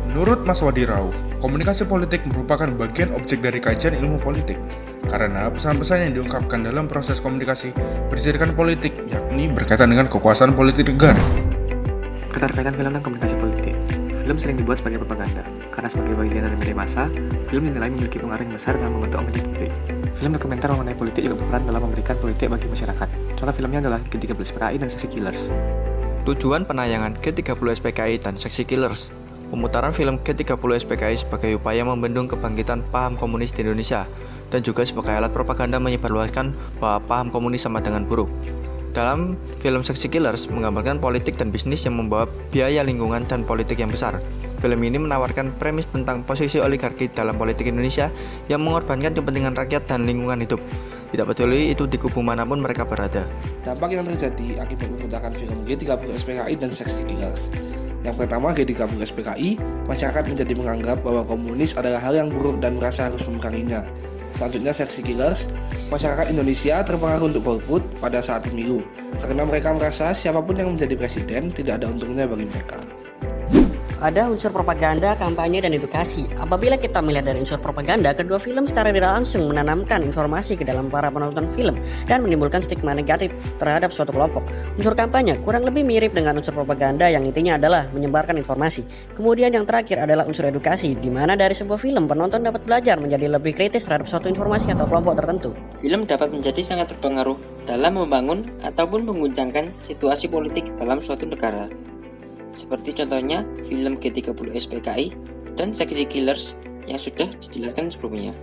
Menurut Mas Wadi Rauf, komunikasi politik merupakan bagian objek dari kajian ilmu politik karena pesan-pesan yang diungkapkan dalam proses komunikasi berdasarkan politik, yakni berkaitan dengan kekuasaan politik negara. Keterkaitan film dan komunikasi politik. Film sering dibuat sebagai propaganda, karena sebagai bagian dari media massa, film dinilai memiliki pengaruh yang besar dalam membentuk opini publik. Film dokumenter mengenai politik juga berperan dalam memberikan politik bagi masyarakat. Contoh filmnya adalah G30 SPKI dan Seksi Killers. Tujuan penayangan G30 SPKI dan Seksi Killers. Pemutaran film G30 SPKI sebagai upaya membendung kebangkitan paham komunis di Indonesia dan juga sebagai alat propaganda menyebarluaskan bahwa paham komunis sama dengan buruk. Dalam film Seksi Killers menggambarkan politik dan bisnis yang membawa biaya lingkungan dan politik yang besar. Film ini menawarkan premis tentang posisi oligarki dalam politik Indonesia yang mengorbankan kepentingan rakyat dan lingkungan hidup. Tidak peduli itu di kubu manapun mereka berada. Dampak yang terjadi akibat pemutaran film G30 SPKI dan Seksi Killers. Yang pertama, G30 SPKI, masyarakat menjadi menganggap bahwa komunis adalah hal yang buruk dan merasa harus memeranginya. Selanjutnya, Seksi Killers, masyarakat Indonesia terpengaruh untuk golput pada saat pemilu, karena mereka merasa siapapun yang menjadi presiden tidak ada untungnya bagi mereka. Ada unsur propaganda, kampanye, dan edukasi. Apabila kita melihat dari unsur propaganda, kedua film secara tidak langsung menanamkan informasi ke dalam para penonton film dan menimbulkan stigma negatif terhadap suatu kelompok. Unsur kampanye kurang lebih mirip dengan unsur propaganda yang intinya adalah menyebarkan informasi. Kemudian yang terakhir adalah unsur edukasi, di mana dari sebuah film penonton dapat belajar menjadi lebih kritis terhadap suatu informasi atau kelompok tertentu. Film dapat menjadi sangat berpengaruh dalam membangun ataupun mengguncangkan situasi politik dalam suatu negara. Seperti contohnya film G30 SPKI dan Seksi Killers yang sudah dijelaskan sebelumnya.